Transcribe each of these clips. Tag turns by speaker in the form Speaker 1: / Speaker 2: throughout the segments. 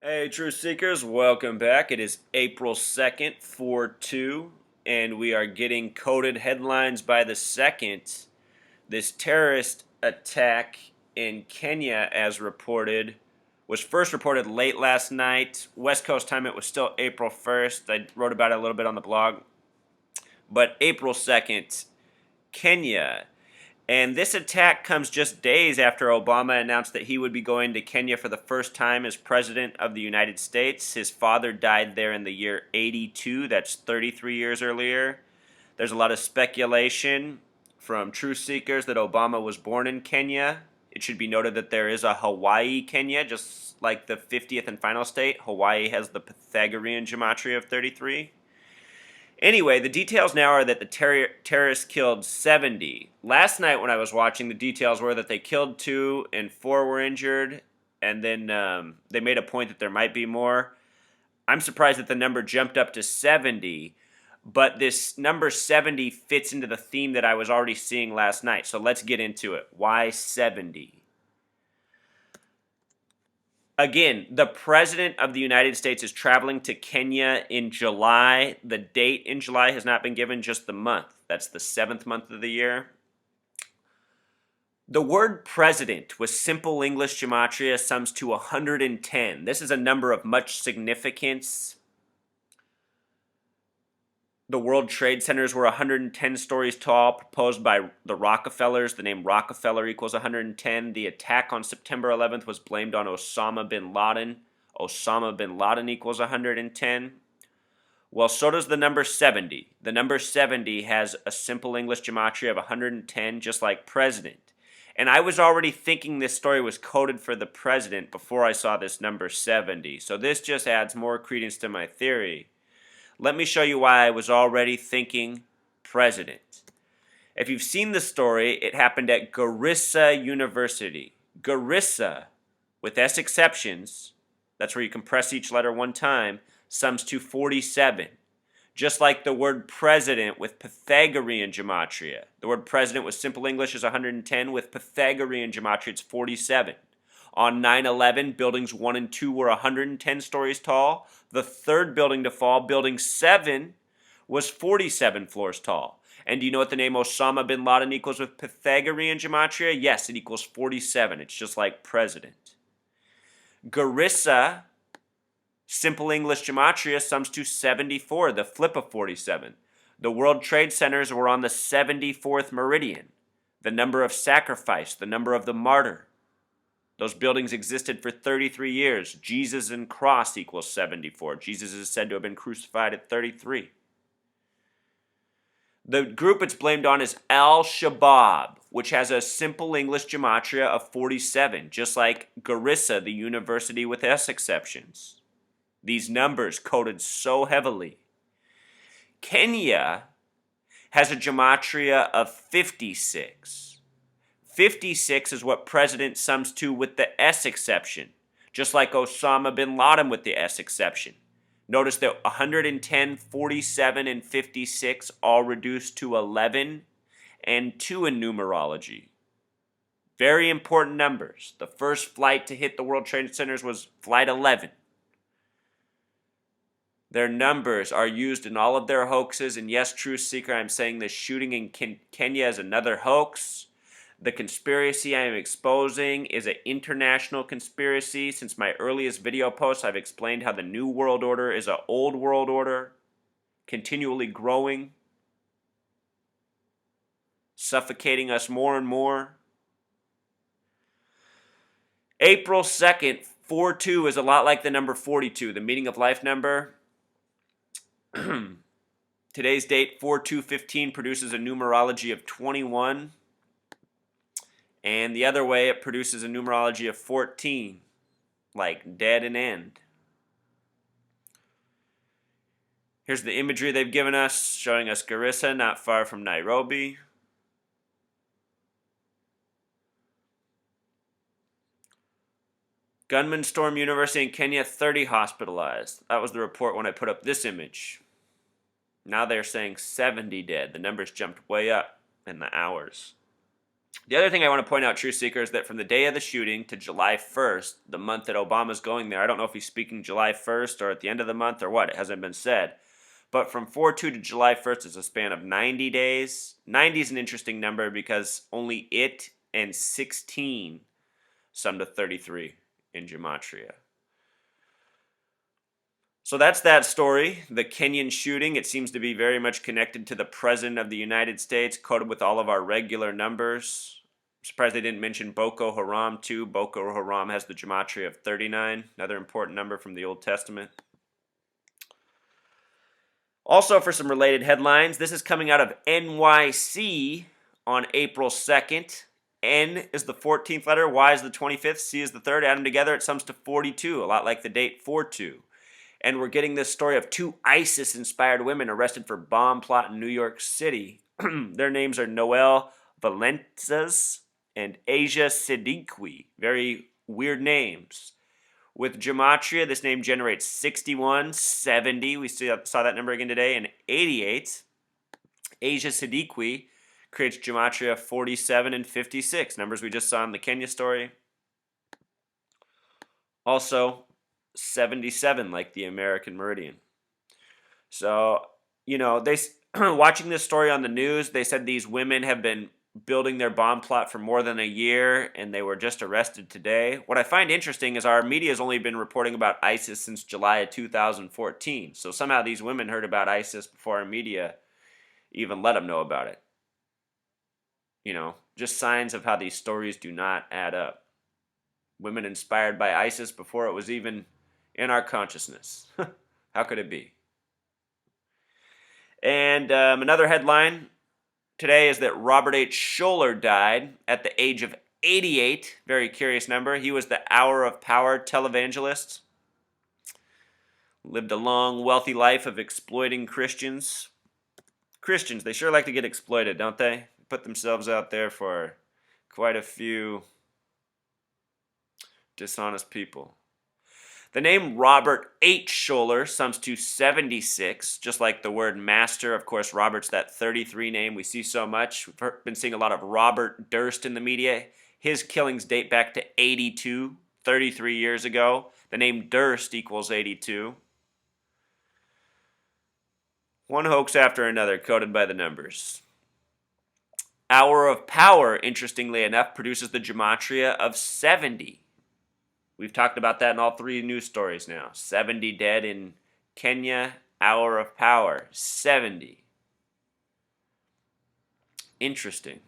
Speaker 1: Hey, Truth Seekers, welcome back. It is April 2nd, 4/2, and we are getting coded headlines by the second. This terrorist attack in Kenya, as reported, was first reported late last night. West Coast time, it was still April 1st. I wrote about it a little bit on the blog. But April 2nd, Kenya. And this attack comes just days after Obama announced that he would be going to Kenya for the first time as president of the United States. His father died there in the year 82, that's 33 years earlier. There's a lot of speculation from truth seekers that Obama was born in Kenya. It should be noted that there is a Hawaii, Kenya, just like the 50th and final state. Hawaii has the Pythagorean gematria of 33. Anyway, the details now are that the terrorists killed 70. Last night when I was watching, the details were that they killed 2 and 4 were injured, and then they made a point that there might be more. I'm surprised that the number jumped up to 70, but this number 70 fits into the theme that I was already seeing last night. So let's get into it. Why 70? Again, the President of the United States is traveling to Kenya in July. The date in July has not been given, just the month. That's the 7th month of the year. The word president with simple English gematria sums to 110. This is a number of much significance. The World Trade Centers were 110 stories tall, proposed by the Rockefellers. The name Rockefeller equals 110. The attack on September 11th was blamed on Osama bin Laden. Osama bin Laden equals 110. Well, so does the number 70. The number 70 has a simple English gematria of 110, just like president. And I was already thinking this story was coded for the president before I saw this number 70. So this just adds more credence to my theory. Let me show you why I was already thinking president. If you've seen the story, it happened at Garissa University. Garissa, with S exceptions, that's where you compress each letter one time, sums to 47. Just like the word president with Pythagorean gematria. The word president with simple English is 110. With Pythagorean gematria, it's 47. On 9/11, buildings 1 and 2 were 110 stories tall. The third building to fall, building 7, was 47 floors tall. And do you know what the name Osama bin Laden equals with Pythagorean gematria? Yes, it equals 47. It's just like president. Garissa, simple English gematria, sums to 74, the flip of 47. The World Trade Centers were on the 74th meridian. The number of sacrifice, the number of the martyr. Those buildings existed for 33 years. Jesus and cross equals 74. Jesus is said to have been crucified at 33. The group it's blamed on is Al-Shabaab, which has a simple English gematria of 47, just like Garissa, the university with S exceptions. These numbers coded so heavily. Kenya has a gematria of 56. 56 is what president sums to with the S exception, just like Osama bin Laden with the S exception. Notice that 110, 47, and 56 all reduced to 11 and 2 in numerology. Very important numbers. The first flight to hit the World Trade Centers was Flight 11. Their numbers are used in all of their hoaxes, and yes, Truth Seeker, I'm saying this shooting in Kenya is another hoax. The conspiracy I am exposing is an international conspiracy. Since my earliest video posts, I've explained how the New World Order is an old world order, continually growing, suffocating us more and more. April 2nd, 4/2 is a lot like the number 42, the meaning of life number. Today's date, 4/2/15, produces a numerology of 21. And the other way, it produces a numerology of 14, like dead and end. Here's the imagery they've given us, showing us Garissa, not far from Nairobi. Gunmen storm university in Kenya, 30 hospitalized. That was the report when I put up this image. Now they're saying 70 dead. The numbers jumped way up in the hours. The other thing I want to point out, Truth Seeker, is that from the day of the shooting to July 1st, the month that Obama's going there, I don't know if he's speaking July 1st or at the end of the month or what, it hasn't been said. But from 4/2 to July 1st is a span of 90 days. 90 is an interesting number because only it and 16 sum to 33 in Gematria. So that's that story, the Kenyan shooting. It seems to be very much connected to the President of the United States, coded with all of our regular numbers. I'm surprised they didn't mention Boko Haram too. Boko Haram has the gematria of 39, another important number from the Old Testament. Also, for some related headlines, this is coming out of NYC on April 2nd. N is the 14th letter, Y is the 25th, C is the 3rd. Add them together, it sums to 42, a lot like the date 4/2. And we're getting this story of 2 ISIS-inspired women arrested for bomb plot in New York City. Their names are Noelle Valenzas and Asia Siddiqui. Very weird names. With gematria, this name generates 61, 70. We saw that number again today, and 88. Asia Siddiqui creates gematria 47 and 56, numbers we just saw in the Kenya story. Also, 77, like the American meridian. So, they watching this story on the news, they said these women have been building their bomb plot for more than a year, and they were just arrested today. What I find interesting is our media has only been reporting about ISIS since July of 2014. So somehow these women heard about ISIS before our media even let them know about it. Just signs of how these stories do not add up. Women inspired by ISIS before it was even in our consciousness. How could it be? And another headline today is that Robert H. Scholler died at the age of 88. Very curious number. He was the Hour of Power televangelist. Lived a long, wealthy life of exploiting Christians. Christians, they sure like to get exploited, don't they? Put themselves out there for quite a few dishonest people. The name Robert H. Scholler sums to 76, just like the word master. Of course, Robert's that 33 name we see so much. We've been seeing a lot of Robert Durst in the media. His killings date back to 82, 33 years ago. The name Durst equals 82. One hoax after another, coded by the numbers. Hour of Power, interestingly enough, produces the gematria of 70. We've talked about that in all 3 news stories now. 70 dead in Kenya, Hour of Power, 70. Interesting.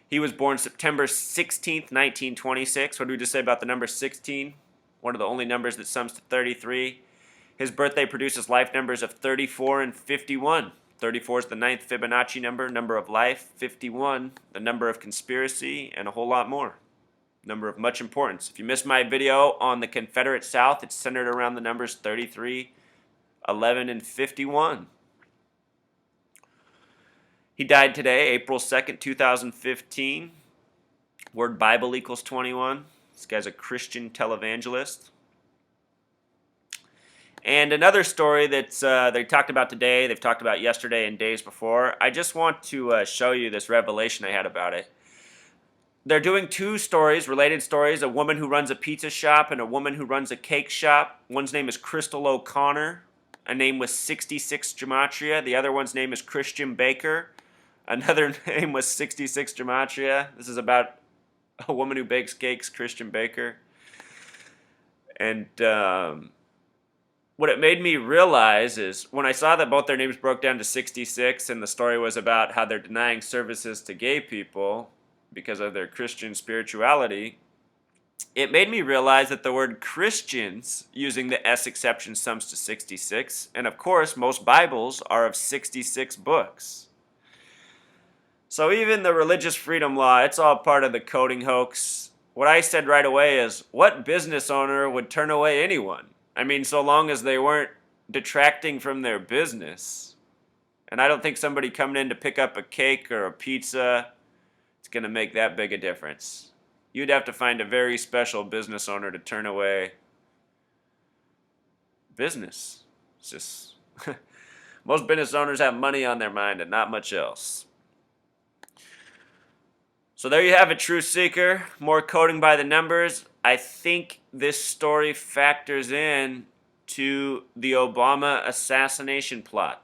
Speaker 1: He was born September 16th, 1926. What did we just say about the number 16? One of the only numbers that sums to 33. His birthday produces life numbers of 34 and 51. 34 is the 9th Fibonacci number of life. 51, the number of conspiracy, and a whole lot more. Number of much importance. If you missed my video on the Confederate South, it's centered around the numbers 33, 11, and 51. He died today, April 2nd, 2015. Word Bible equals 21. This guy's a Christian televangelist. And another story that they talked about today, they've talked about yesterday and days before. I just want to show you this revelation I had about it. They're doing 2 stories, related stories, a woman who runs a pizza shop and a woman who runs a cake shop. One's name is Crystal O'Connor, a name with 66 gematria. The other one's name is Christian Baker. Another name was 66 gematria. This is about a woman who bakes cakes, Christian Baker. And what it made me realize is when I saw that both their names broke down to 66 and the story was about how they're denying services to gay people because of their Christian spirituality, it made me realize that the word Christians, using the S exception, sums to 66. And of course, most Bibles are of 66 books. So even the religious freedom law, it's all part of the coding hoax. What I said right away is, what business owner would turn away anyone? I mean, so long as they weren't detracting from their business. And I don't think somebody coming in to pick up a cake or a pizza is going to make that big a difference. You'd have to find a very special business owner to turn away business. It's just most business owners have money on their mind and not much else. So there you have it, Truth Seeker. More coding by the numbers. I think this story factors in to the Obama assassination plot.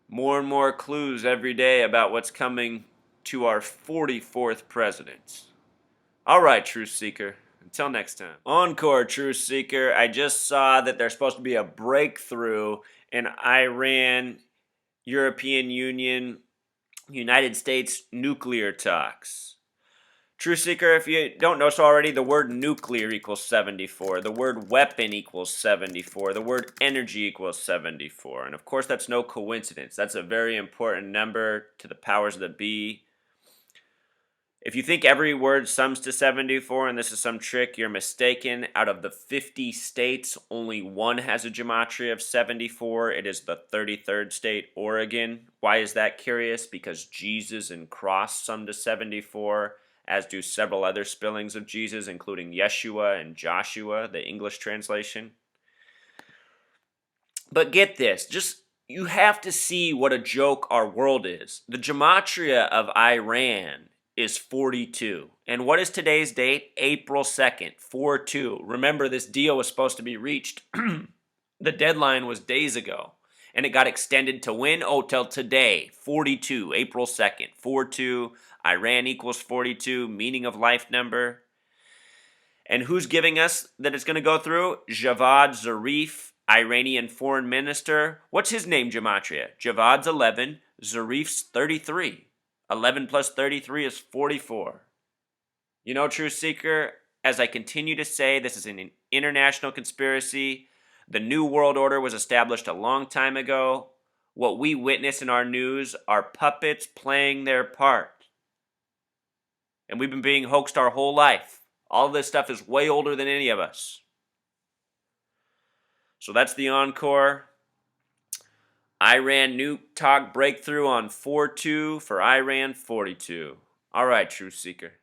Speaker 1: More and more clues every day about what's coming to our 44th president. All right, Truth Seeker. Until next time. Encore, Truth Seeker. I just saw that there's supposed to be a breakthrough in Iran, European Union, United States nuclear talks. Truth Seeker, if you don't know so already, the word nuclear equals 74. The word weapon equals 74. The word energy equals 74. And of course, that's no coincidence. That's a very important number to the powers that be. If you think every word sums to 74 and this is some trick, you're mistaken. Out of the 50 states, only one has a gematria of 74. It is the 33rd state, Oregon. Why is that curious? Because Jesus and cross sum to 74, as do several other spellings of Jesus, including Yeshua and Joshua, the English translation. But get this, you have to see what a joke our world is. The gematria of Iran is 42. And what is today's date? April 2nd, 4-2. Remember, this deal was supposed to be reached. The deadline was days ago. And it got extended to when? Oh, till today, 42, April 2nd, 4-2. Iran equals 42, meaning of life number. And who's giving us that it's going to go through? Javad Zarif, Iranian foreign minister. What's his name, gematria? Javad's 11, Zarif's 33. 11 plus 33 is 44. You know, Truth Seeker, as I continue to say, this is an international conspiracy. The New World Order was established a long time ago. What we witness in our news are puppets playing their part. And we've been being hoaxed our whole life. All of this stuff is way older than any of us. So that's the encore. Iran nuke talk breakthrough on 4-2 for Iran 42. All right, Truth Seeker.